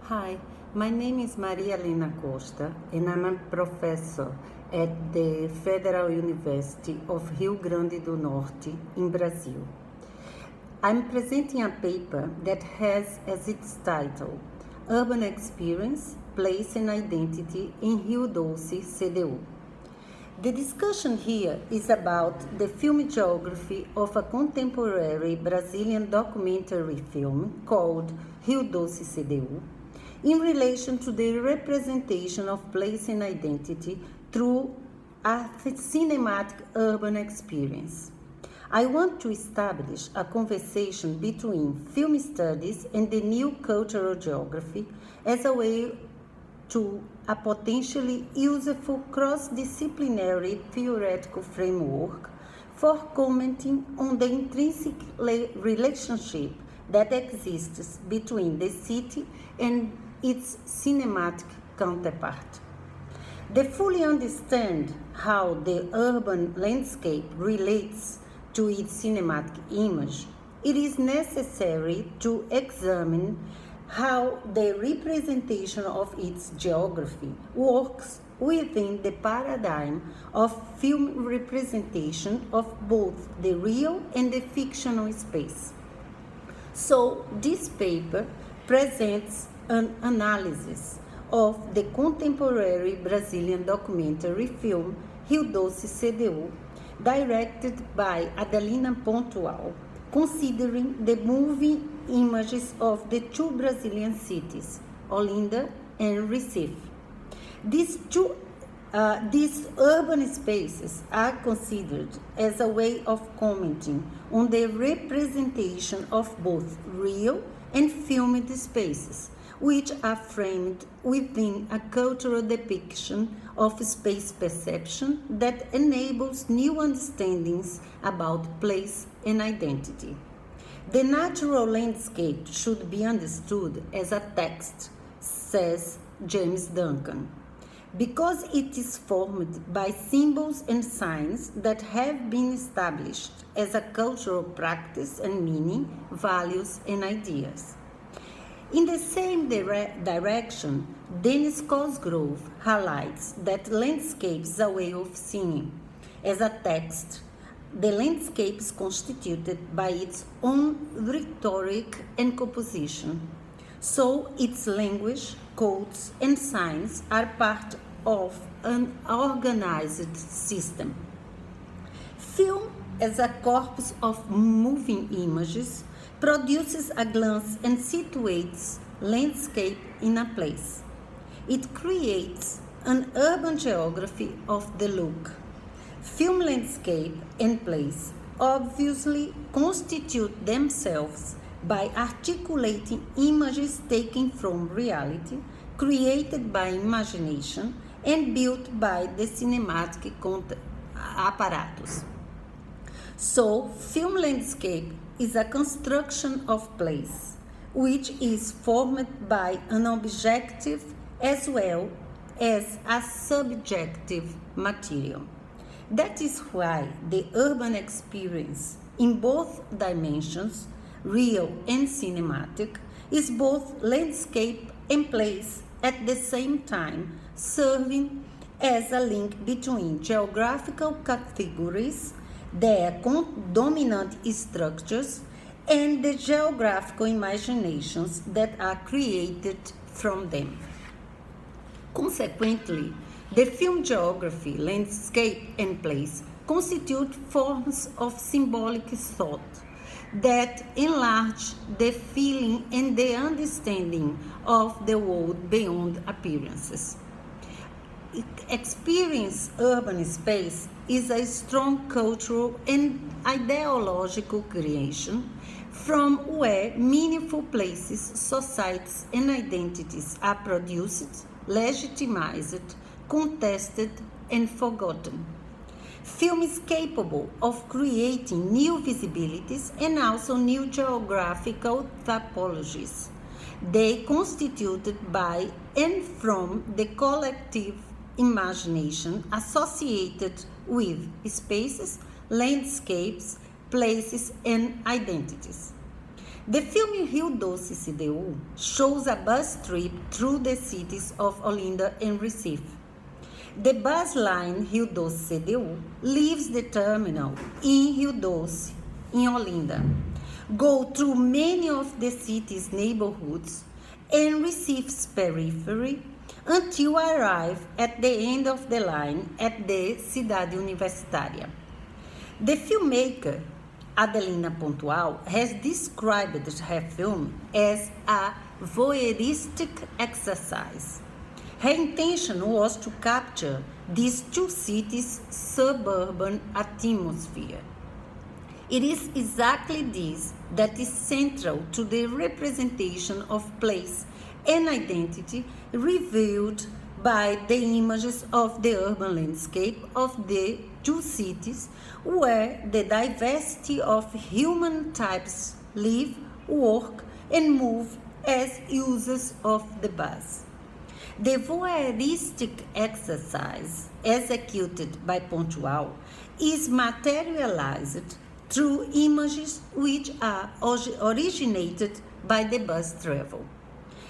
Hi, my name is Maria Helena Costa and I'm a professor at the Federal University of Rio Grande do Norte in Brazil. I'm presenting a paper that has as its title, Urban Experience, Place and Identity in Rio Doce, CDU. The discussion here is about the film geography of a contemporary Brazilian documentary film called Rio Doce, CDU, in relation to the representation of place and identity through a cinematic urban experience. I want to establish a conversation between film studies and the new cultural geography as a way to a potentially useful cross-disciplinary theoretical framework for commenting on the intrinsic relationship that exists between the city and its cinematic counterpart. To fully understand how the urban landscape relates to its cinematic image, it is necessary to examine how the representation of its geography works within the paradigm of film representation of both the real and the fictional space. So this paper presents an analysis of the contemporary Brazilian documentary film Rio Doce, CDU, directed by Adelina Pontual, considering the moving images of the two Brazilian cities, Olinda and Recife. These urban spaces are considered as a way of commenting on the representation of both real and filmed spaces, which are framed within a cultural depiction of space perception that enables new understandings about place and identity. The natural landscape should be understood as a text, says James Duncan, because it is formed by symbols and signs that have been established as a cultural practice and meaning, values, and ideas. In the same direction, Dennis Cosgrove highlights that landscape is a way of seeing. As a text, the landscape is constituted by its own rhetoric and composition. So its language, codes, and signs are part of an organized system. Film, as a corpus of moving images, produces a glance and situates landscape in a place. It creates an urban geography of the look. Film landscape and place obviously constitute themselves by articulating images taken from reality, created by imagination, and built by the cinematic apparatus. So, film landscape is a construction of place, which is formed by an objective as well as a subjective material. That is why the urban experience in both dimensions, real and cinematic, is both landscape and place at the same time, serving as a link between geographical categories, their dominant structures, and the geographical imaginations that are created from them. Consequently, the film geography, landscape, and place constitute forms of symbolic thought that enlarge the feeling and the understanding of the world beyond appearances. Experience urban space is a strong cultural and ideological creation from where meaningful places, societies, and identities are produced, legitimized, contested, and forgotten. Film is capable of creating new visibilities and also new geographical typologies. They constituted by and from the collective imagination associated with spaces, landscapes, places, and identities. The film Rio Doce CDU shows a bus trip through the cities of Olinda and Recife. The bus line Rio Doce CDU leaves the terminal in Rio Doce, in Olinda, go through many of the city's neighborhoods and Recife's periphery until arrive at the end of the line at the Cidade Universitária. The filmmaker Adelina Pontual has described her film as a voyeuristic exercise. Her intention was to capture these two cities' suburban atmosphere. It is exactly this that is central to the representation of place and identity revealed by the images of the urban landscape of the two cities, where the diversity of human types live, work, and move as users of the bus. The voyeuristic exercise executed by Pontual is materialized through images which are originated by the bus travel.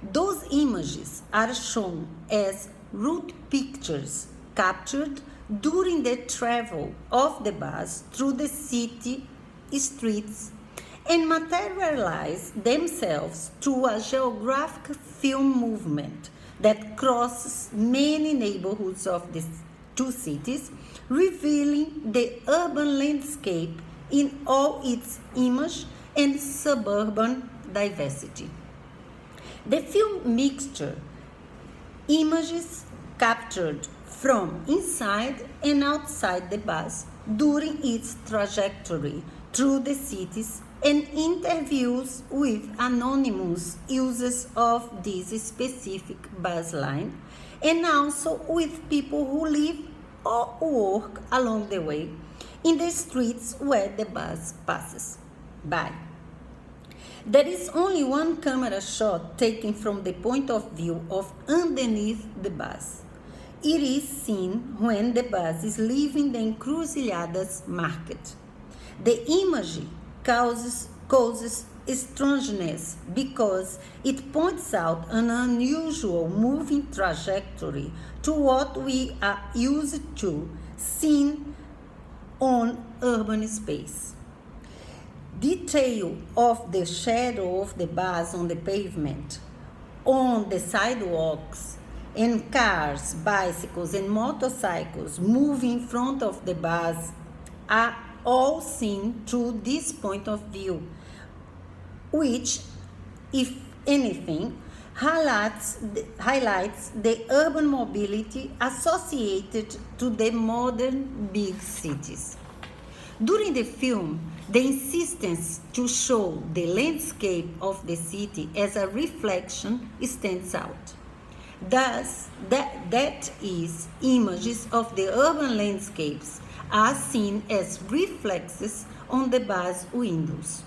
Those images are shown as route pictures captured during the travel of the bus through the city streets and materialize themselves through a geographic film movement that crosses many neighborhoods of the two cities, revealing the urban landscape in all its image and suburban diversity. The film mixture images captured from inside and outside the bus during its trajectory through the cities and interviews with anonymous users of this specific bus line, and also with people who live or work along the way in the streets where the bus passes by. There is only one camera shot taken from the point of view of underneath the bus. It is seen when the bus is leaving the Encruzilhadas market. The image causes strangeness because it points out an unusual moving trajectory to what we are used to seeing on urban space. Detail of the shadow of the bus on the pavement, on the sidewalks, and cars, bicycles, and motorcycles moving in front of the bus are all seen through this point of view, which, if anything, highlights the urban mobility associated to the modern big cities. During the film, the insistence to show the landscape of the city as a reflection stands out. Thus, that is, images of the urban landscapes are seen as reflexes on the bus windows.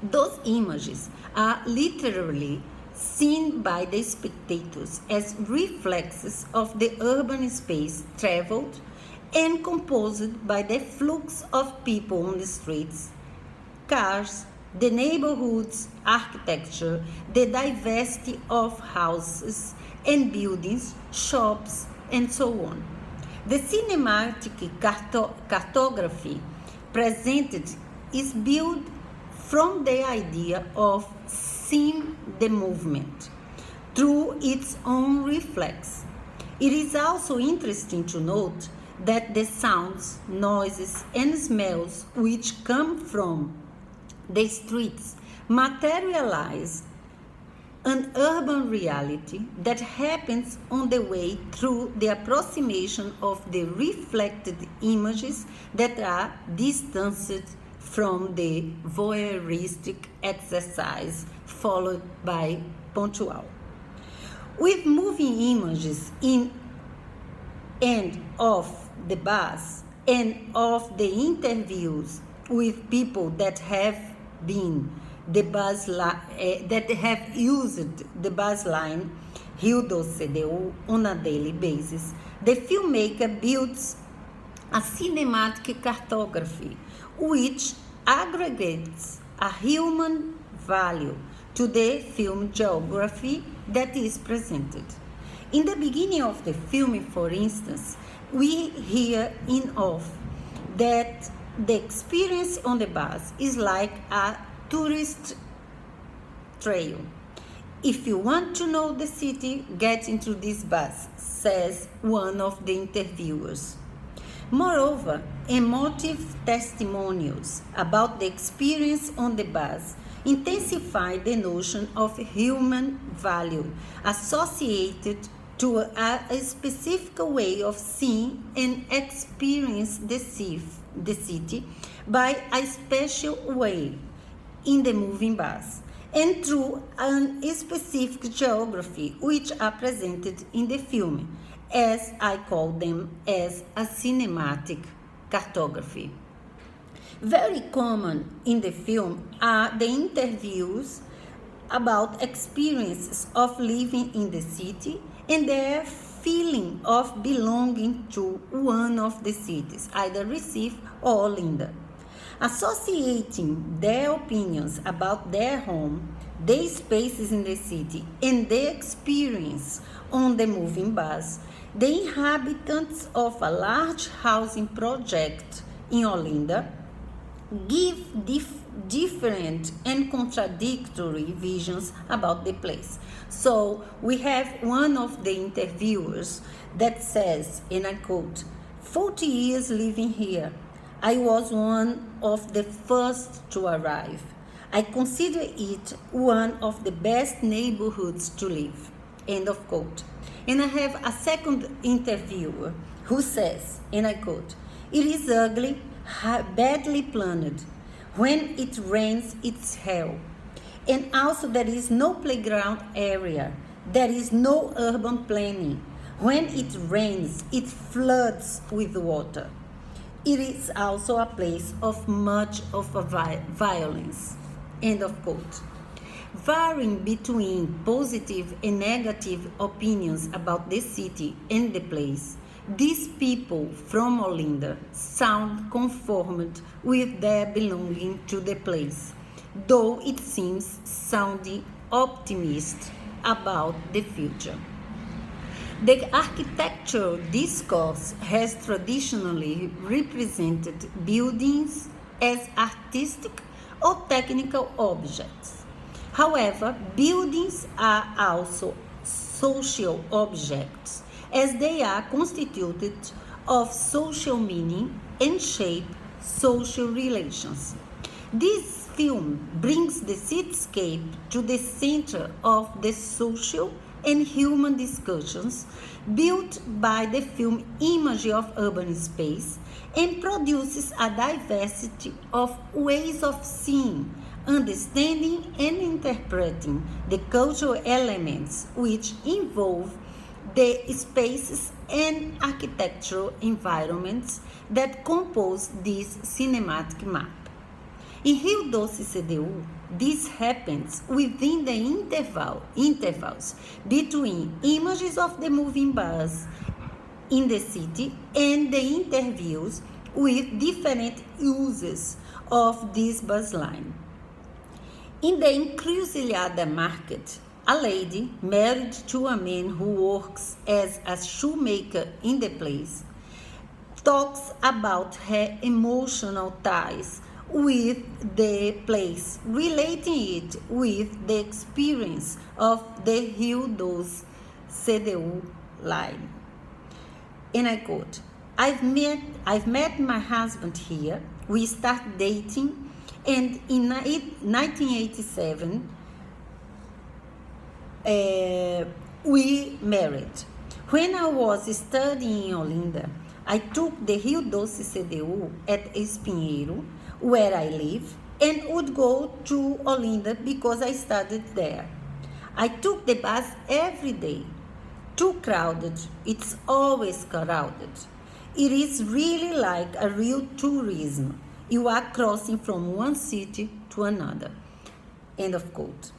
Those images are literally seen by the spectators as reflexes of the urban space traveled and composed by the flux of people on the streets, cars, the neighborhood's architecture, the diversity of houses and buildings, shops, and so on. The cinematic cartography presented is built from the idea of seeing the movement through its own reflex. It is also interesting to note that the sounds, noises, and smells which come from the streets materialize an urban reality that happens on the way through the approximation of the reflected images that are distanced from the voyeuristic exercise followed by Pontual. With moving images in and of the bus and of the interviews with people that have been that have used the bus line Rio Doce CDU on a daily basis, the filmmaker builds a cinematic cartography which aggregates a human value to the film geography that is presented. In the beginning of the film, for instance, we hear in off that the experience on the bus is like a tourist trail. If you want to know the city, get into this bus, says one of the interviewers. Moreover, emotive testimonials about the experience on the bus intensify the notion of human value associated to a specific way of seeing and experience the city by a special way in the moving bus and through a specific geography which are presented in the film, as I call them as a cinematic cartography. Very common in the film are the interviews about experiences of living in the city and their feeling of belonging to one of the cities, either Recife or Olinda. Associating their opinions about their home, their spaces in the city, and their experience on the moving bus, the inhabitants of a large housing project in Olinda give different and contradictory visions about the place. So we have one of the interviewers that says, and I quote, 40 years living here, I was one of the first to arrive. I consider it one of the best neighborhoods to live, end of quote. And I have a second interviewer who says, and I quote, it is ugly, badly planned. When it rains, it's hell. And also there is no playground area. There is no urban planning. When it rains, it floods with water. It is also a place of much of a violence. End of quote. Varying between positive and negative opinions about the city and the place, these people from Olinda sound conformed with their belonging to the place, though it seems sounding optimistic about the future. The architectural discourse has traditionally represented buildings as artistic or technical objects. However, buildings are also social objects, as they are constituted of social meaning and shape social relations. This film brings the cityscape to the center of the social and human discussions built by the film imagery of urban space and produces a diversity of ways of seeing, understanding, and interpreting the cultural elements which involve the spaces and architectural environments that compose this cinematic map. In Rio Doce CDU, this happens within the intervals between images of the moving bus in the city and the interviews with different users of this bus line. In the Encruzilhada market, a lady married to a man who works as a shoemaker in the place talks about her emotional ties with the place, relating it with the experience of the Rio Doce CDU line. And I quote, I've met my husband here. We started dating, and in 1987, we married. When I was studying in Olinda, I took the Rio Doce CDU at Espinheiro, where I live, and would go to Olinda because I studied there. I took the bus every day. Too crowded, it's always crowded. It is really like a real tourism. You are crossing from one city to another. End of quote.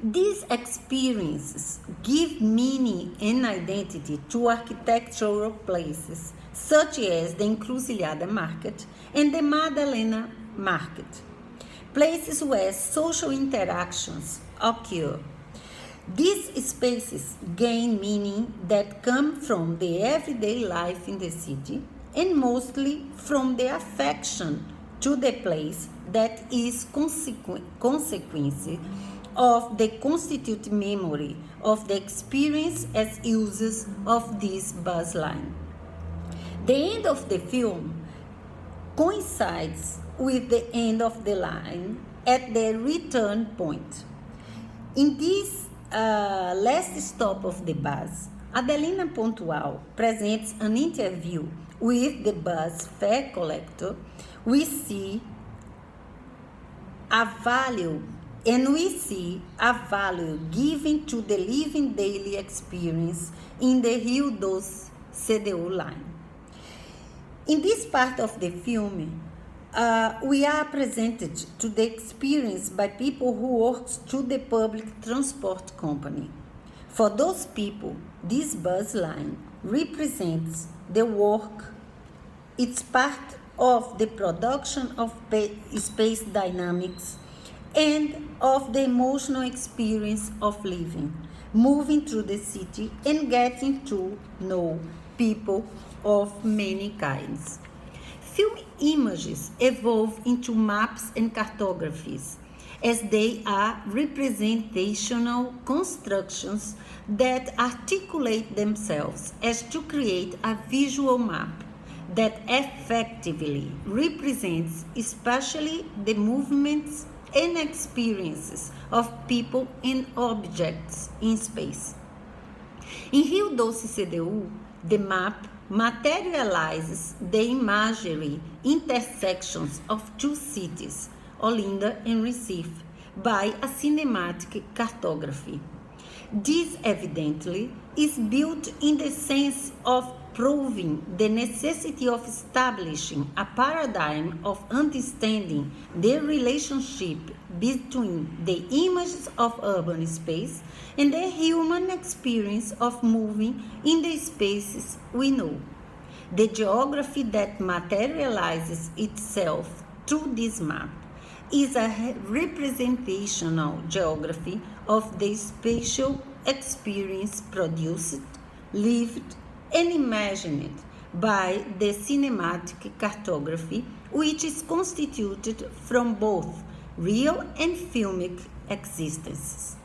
These experiences give meaning and identity to architectural places, such as the Encruzilhada Market and the Madalena Market. places where social interactions occur. These spaces gain meaning that come from the everyday life in the city and mostly from the affection to the place that is consequence of the constitute memory of the experience as users of this bus line. The end of the film coincides with the end of the line at the return point. In this last stop of the bus, Adelina Pontual presents an interview with the bus fare collector. We see a value given to the living daily experience in the Rio Doce CDU line. In this part of the film, we are presented to the experience by people who work to the public transport company. For those people, this bus line represents the work. It's part of the production of space dynamics and of the emotional experience of living, moving through the city and getting to know people of many kinds. Film images evolve into maps and cartographies, as they are representational constructions that articulate themselves as to create a visual map that effectively represents especially the movements and experiences of people and objects in space. In Rio Doce CDU, the map materializes the imagery intersections of two cities, Olinda and Recife, by a cinematic cartography. This evidently is built in the sense of proving the necessity of establishing a paradigm of understanding the relationship between the images of urban space and the human experience of moving in the spaces we know. The geography that materializes itself through this map is a representational geography of the spatial experience produced, lived, and imagined by the cinematic cartography, which is constituted from both real and filmic existences.